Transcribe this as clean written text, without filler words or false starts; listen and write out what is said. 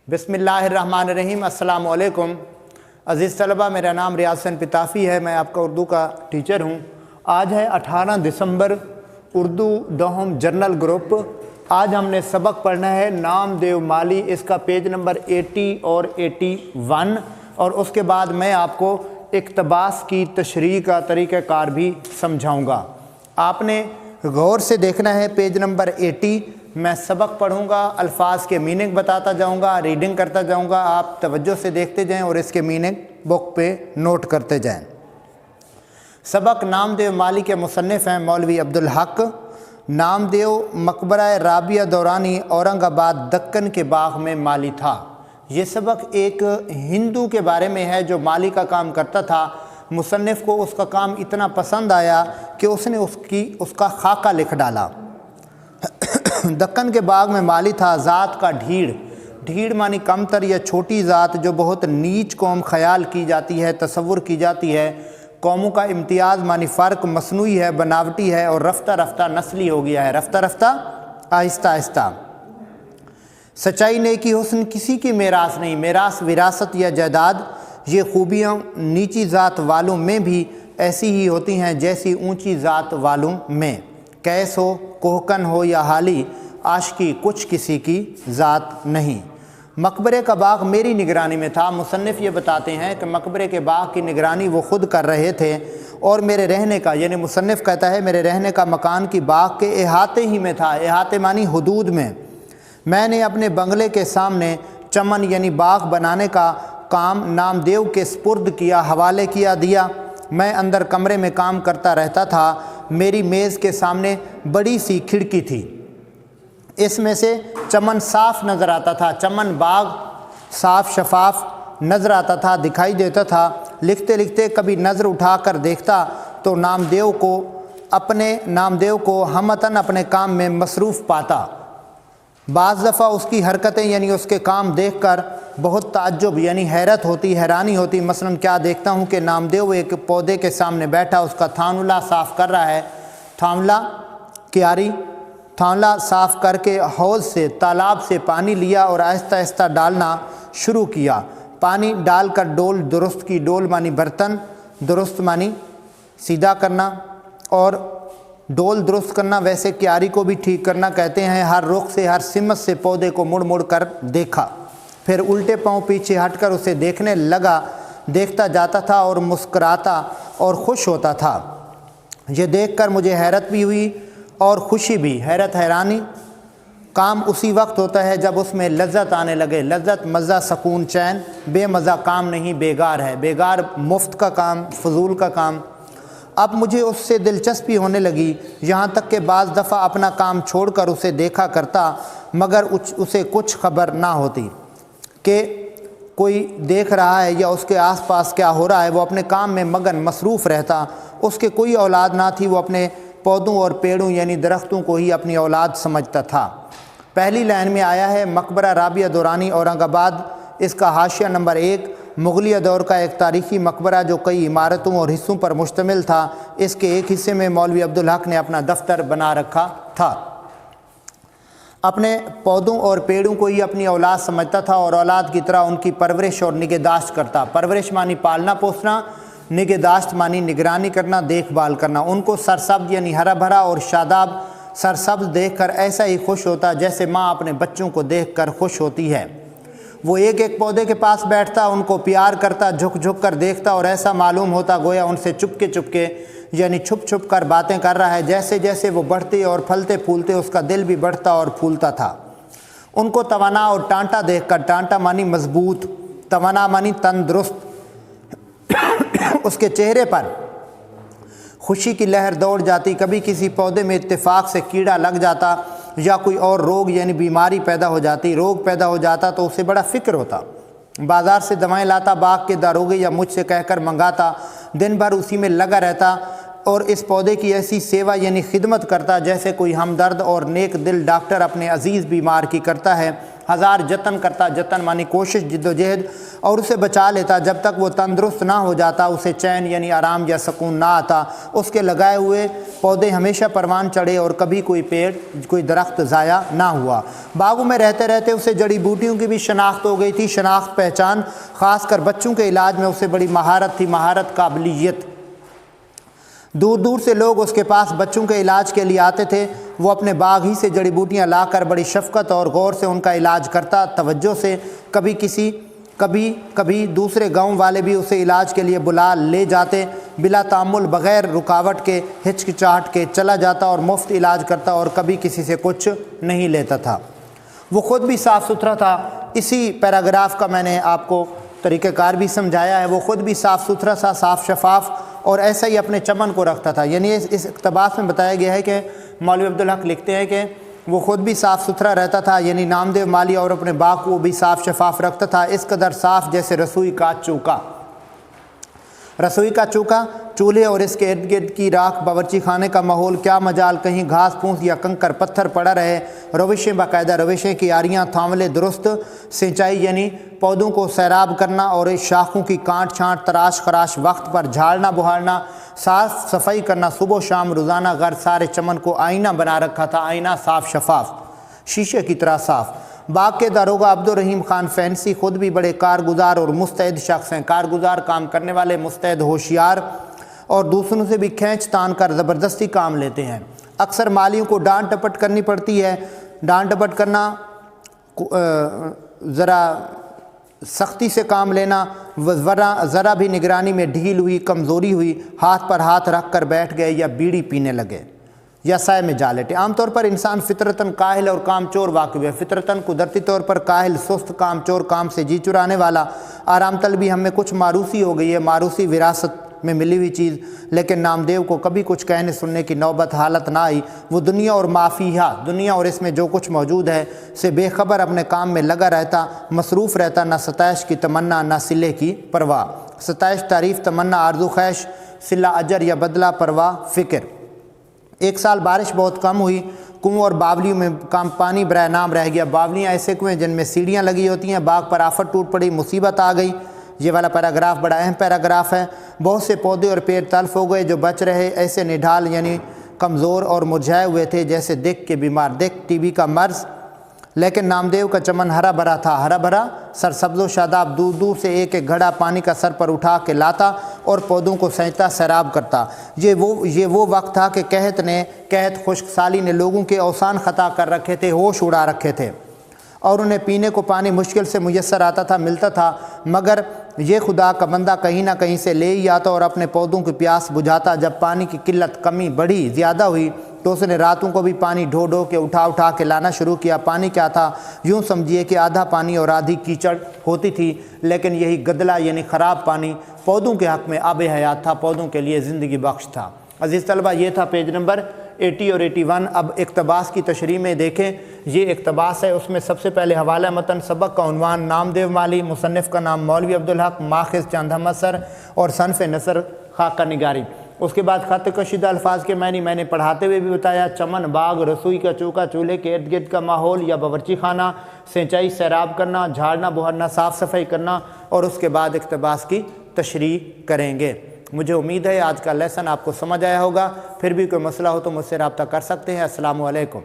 बिस्मिल्लाहिर्रहमानिर्रहीम। अस्सलाम वालेकुम अज़ीज़ तलबा, मेरा नाम रियाज़ हुसैन पिताफ़ी है। मैं आपका उर्दू का टीचर हूँ। आज है 18 दिसंबर, उर्दू दोहम जर्नल ग्रुप। आज हमने सबक पढ़ना है नामदेव माली, इसका पेज नंबर 80 और 81, और उसके बाद मैं आपको इक़्तिबास की तशरीह का तरीक़ाकार भी समझाऊँगा। आपने गौर से देखना है पेज नंबर 80। मैं सबक पढ़ूंगा, अल्फाज के मीनिंग बताता जाऊंगा, रीडिंग करता जाऊंगा। आप तवज्जो से देखते जाएं और इसके मीनिंग बुक पे नोट करते जाएं। सबक नामदेव माली के मुसन्निफ़ हैं मौलवी अब्दुल हक। नामदेव मकबरा राबिया दौरानी औरंगाबाद दक्कन के बाग में माली था। ये सबक एक हिंदू के बारे में है जो माली का काम करता था। मुसन्निफ़ को उसका काम इतना पसंद आया कि उसने उसका खाका लिख डाला। दक्कन के बाग में माली था। ज़ात का ढीड़ मानी कमतर या छोटी ज़ात जो बहुत नीच कौम ख्याल की जाती है, तसव्वुर की जाती है। कौमों का इम्तियाज़ मानी फ़र्क मसनूई है, बनावटी है और रफ्ता रफ्ता नस्ली हो गया है, रफ्ता रफ्ता आहिस्ता आहिस्ता। सच्चाई नेकी हुस्न किसी की मेरास नहीं, मेरास विरासत या जायदाद। ये खूबियाँ नीची ज़ात वालों में भी ऐसी ही होती हैं जैसी ऊंची ज़ात वालों में। कैस हो, कोहकन हो या हाली, आशिकी कुछ किसी की ज़ात नहीं। मकबरे का बाग मेरी निगरानी में था। मुसन्निफ़ ये बताते हैं कि मकबरे के बाग की निगरानी वो ख़ुद कर रहे थे और मेरे रहने का, यानी मुसन्निफ़ कहता है मेरे रहने का मकान की बाग के इहाते ही में था। इहाते मानी हुदूद में। मैंने अपने बंगले के सामने चमन यानी बाग बनाने का काम नामदेव के स्पुर्द किया, हवाले किया दिया। मैं अंदर कमरे में काम करता रहता था। मेरी मेज़ के सामने बड़ी सी खिड़की थी, इसमें से चमन साफ़ नज़र आता था। चमन बाग साफ़ शफाफ नज़र आता था, दिखाई देता था। लिखते लिखते कभी नज़र उठाकर देखता तो नामदेव को हमतन अपने काम में मसरूफ़ पाता। बाज़ दफ़ा उसकी हरकतें यानी उसके काम देखकर बहुत ताज्जुब यानी हैरानी होती। मसलन क्या देखता हूँ कि नामदेव एक पौधे के सामने बैठा, उसका थानुला साफ़ कर रहा है। थानला साफ़ करके हौज़ से, तालाब से पानी लिया और आहिस्ता आहिस्ता डालना शुरू किया। पानी डालकर डोल दुरुस्त की, डोल मानी बर्तन, दुरुस्त मानी सीधा करना, और डोल दुरुस्त करना वैसे क्यारी को भी ठीक करना कहते हैं। हर रुख से, हर सिमत से पौधे को मुड़ मुड़ कर देखा, फिर उल्टे पांव पीछे हटकर उसे देखने लगा। देखता जाता था और मुस्कुराता और खुश होता था। ये देखकर मुझे हैरत भी हुई और खुशी भी। हैरत हैरानी काम उसी वक्त होता है जब उसमें लज्जत आने लगे। लज्जत, मज़ा, सकून, चैन। बेमज़ा काम नहीं, बेगार है। बेगार मुफ्त का काम, फजूल का काम। अब मुझे उससे दिलचस्पी होने लगी, यहाँ तक कि बाज़ दफ़ा अपना काम छोड़कर उसे देखा करता, मगर उसे कुछ खबर ना होती कि कोई देख रहा है या उसके आसपास क्या हो रहा है। वो अपने काम में मगन मसरूफ़ रहता। उसके कोई औलाद ना थी। वो अपने पौधों और पेड़ों यानी दरख्तों को ही अपनी औलाद समझता था। पहली लाइन में आया है मकबरा राबिया दौरानी औरंगाबाद। इसका हाशिया नंबर 1। मुग़लिया दौर का एक तारीख़ी मकबरा जो कई इमारतों और हिस्सों पर मुश्तमिल था। इसके एक हिस्से में मौलवी अब्दुल हक ने अपना दफ्तर बना रखा था। अपने पौधों और पेड़ों को ही अपनी औलाद समझता था और औलाद की तरह उनकी परवरिश और निगहदाश्त करता। परवरिश मानी पालना पोसना, निगहदाश्त मानी निगरानी करना, देखभाल करना। उनको सरसब्ज़ यानी हरा भरा और शादाब सरसब्ज़ देखकर ऐसा ही खुश होता जैसे माँ अपने बच्चों को देखकर खुश होती है। वो एक एक पौधे के पास बैठता, उनको प्यार करता, झुक झुक कर देखता और ऐसा मालूम होता गोया उनसे चुपके चुपके यानी छुप छुप कर बातें कर रहा है। जैसे जैसे वो बढ़ते और फलते फूलते उसका दिल भी बढ़ता और फूलता था। उनको तवाना और टांटा देखकर, टांटा मानी मजबूत, तवाना मानी तंदुरुस्त, उसके चेहरे पर खुशी की लहर दौड़ जाती। कभी किसी पौधे में इत्तेफाक से कीड़ा लग जाता या कोई और रोग यानी बीमारी पैदा हो जाती। रोग पैदा हो जाता तो उसे बड़ा फ़िक्र होता। बाज़ार से दवाएं लाता, बाग के दारोगे या मुझसे कहकर मंगाता। दिन भर उसी में लगा रहता और इस पौधे की ऐसी सेवा यानी खिदमत करता जैसे कोई हमदर्द और नेक दिल डॉक्टर अपने अजीज़ बीमार की करता है। ہزار جتن کرتا، جتن معنی کوشش، جد و جہد، اور اسے بچا لیتا جب تک وہ تندرست نہ ہو جاتا، اسے چین یعنی آرام یا سکون نہ آتا۔ اس کے لگائے ہوئے پودے ہمیشہ پروان چڑھے اور کبھی کوئی پیڑ، کوئی درخت ضائع نہ ہوا۔ باغوں میں رہتے رہتے اسے جڑی بوٹیوں کی بھی شناخت ہو گئی تھی، شناخت پہچان، خاص کر بچوں کے علاج میں اسے بڑی مہارت تھی، مہارت، قابلیت۔ دور دور سے لوگ اس کے پاس بچوں کے علاج کے لیے آتے تھے، وہ اپنے باغ ہی سے جڑی بوٹیاں لا کر بڑی شفقت اور غور سے ان کا علاج کرتا، توجہ سے۔ کبھی دوسرے گاؤں والے بھی اسے علاج کے لیے بلا لے جاتے، بلا تعمل، بغیر رکاوٹ کے، ہچکچاہٹ کے چلا جاتا اور مفت علاج کرتا، اور کبھی کسی سے کچھ نہیں لیتا تھا۔ وہ خود بھی صاف ستھرا تھا۔ اسی پیراگراف کا میں نے آپ کو طریقہ کار بھی سمجھایا ہے۔ وہ خود بھی صاف ستھرا سا، صاف شفاف، اور ایسا ہی اپنے چمن کو رکھتا تھا۔ یعنی اس اقتباس میں بتایا گیا ہے کہ مولوی عبدالحق لکھتے ہیں کہ وہ خود بھی صاف ستھرا رہتا تھا، یعنی نامدیو مالی، اور اپنے باغ کو بھی صاف شفاف رکھتا تھا، اس قدر صاف جیسے رسوئی کا چوکا۔ رسوئی کا چوکا، چولہے اور اس کے ارد گرد کی راکھ، باورچی خانے کا ماحول، کیا مجال کہیں گھاس پھوس یا کنکر پتھر پڑا رہے، روشیں، باقاعدہ روشیں، کیاریاں، تھاملے درست، سینچائی یعنی پودوں کو سیراب کرنا اور شاخوں کی کانٹ چھانٹ، تراش خراش وقت پر، جھاڑنا بہارنا، صاف صفائی کرنا صبح و شام روزانہ۔ غرض سارے چمن کو آئینہ بنا رکھا تھا، آئینہ صاف شفاف، شیشے کی طرح صاف۔ باغ کے داروغہ عبدالرحیم خان فینسی خود بھی بڑے کارگزار اور مستعد شخص ہیں، کارگزار، کام کرنے والے، مستعد، ہوشیار، اور دوسروں سے بھی کھینچ تان کر زبردستی کام لیتے ہیں۔ اکثر مالیوں کو ڈانٹ ڈپٹ کرنی پڑتی ہے۔ ڈانٹ ڈپٹ کرنا، ذرا سختی سے کام لینا، ذرا بھی نگرانی میں ڈھیل ہوئی، کمزوری ہوئی، ہاتھ پر ہاتھ رکھ کر بیٹھ گئے یا بیڑی پینے لگے یا سائے میں جا لیٹے۔ عام طور پر انسان فطرتاً کاہل اور کام چور واقع ہے، فطرتاً قدرتی طور پر کاہل، سست، کام چور، کام سے جی چرانے والا، آرام طلبی ہم میں کچھ ماروثی ہو گئی ہے، ماروثی وراثت میں ملی ہوئی چیز۔ لیکن نامدیو کو کبھی کچھ کہنے سننے کی نوبت، حالت نہ آئی۔ وہ دنیا اور ما فیہا، دنیا اور اس میں جو کچھ موجود ہے سے بے خبر اپنے کام میں لگا رہتا، مصروف رہتا، نہ ستائش کی تمنا، نہ صلے کی پرواہ۔ ستائش، تعریف، تمنا، آرزو خواہش، صلہ اجر یا بدلہ، پرواہ، فکر۔ ایک سال بارش بہت کم ہوئی، کنویں اور باولیوں میں پانی برائے نام رہ گیا۔ باولیاں ایسے کنویں جن میں سیڑھیاں لگی ہوتی ہیں۔ باغ پر آفت ٹوٹ پڑی، مصیبت آ گئی۔ یہ والا پیراگراف بڑا اہم پیراگراف ہے۔ بہت سے پودے اور پیڑ تلف ہو گئے، جو بچ رہے ایسے نڈھال یعنی کمزور اور مرجھائے ہوئے تھے جیسے دق کے بیمار، دق ٹی بی کا مرض۔ لیکن نامدیو کا چمن ہرا بھرا تھا، ہرا بھرا، سرسبز و شاداب۔ دور دور سے ایک ایک گھڑا پانی کا سر پر اٹھا کے لاتا اور پودوں کو سینچتا، سیراب کرتا۔ یہ وہ وقت تھا کہ قحط، خشک سالی نے لوگوں کے اوسان خطا کر رکھے تھے، ہوش اڑا رکھے تھے، اور انہیں پینے کو پانی مشکل سے میسر آتا تھا، ملتا تھا، مگر یہ خدا کا بندہ کہیں نہ کہیں سے لے ہی آتا اور اپنے پودوں کی پیاس بجھاتا۔ جب پانی کی قلت، کمی بڑھی، زیادہ ہوئی، تو اس نے راتوں کو بھی پانی ڈھو ڈھو کے، اٹھا کے لانا شروع کیا۔ پانی کیا تھا؟ یوں سمجھیے کہ آدھا پانی اور آدھی کیچڑ ہوتی تھی، لیکن یہی گدلا یعنی خراب پانی پودوں کے حق میں آب حیات تھا، پودوں کے لیے زندگی بخش تھا۔ عزیز طلبہ، یہ تھا پیج نمبر 80 اور 81۔ اب اقتباس کی تشریح میں دیکھیں، یہ اقتباس ہے، اس میں سب سے پہلے حوالہ متن، سبق کا عنوان نامدیو مالی، مصنف کا نام مولوی عبدالحق، ماخذ چند احمد سر اور صنف نثر خاکہ نگاری۔ اس کے بعد خط کشیدہ الفاظ کے معنی میں نے پڑھاتے ہوئے بھی بتایا، چمن، باغ، رسوئی کا چوکا، چولہے کے ارد گرد کا ماحول یا باورچی خانہ، سینچائی، سیراب کرنا، جھاڑنا بہرنا، صاف صفائی کرنا، اور اس کے بعد اقتباس کی تشریح کریں گے۔ مجھے امید ہے آج کا لیسن آپ کو سمجھ آیا ہوگا۔ پھر بھی کوئی مسئلہ ہو تو مجھ سے رابطہ کر سکتے ہیں۔ السلام علیکم۔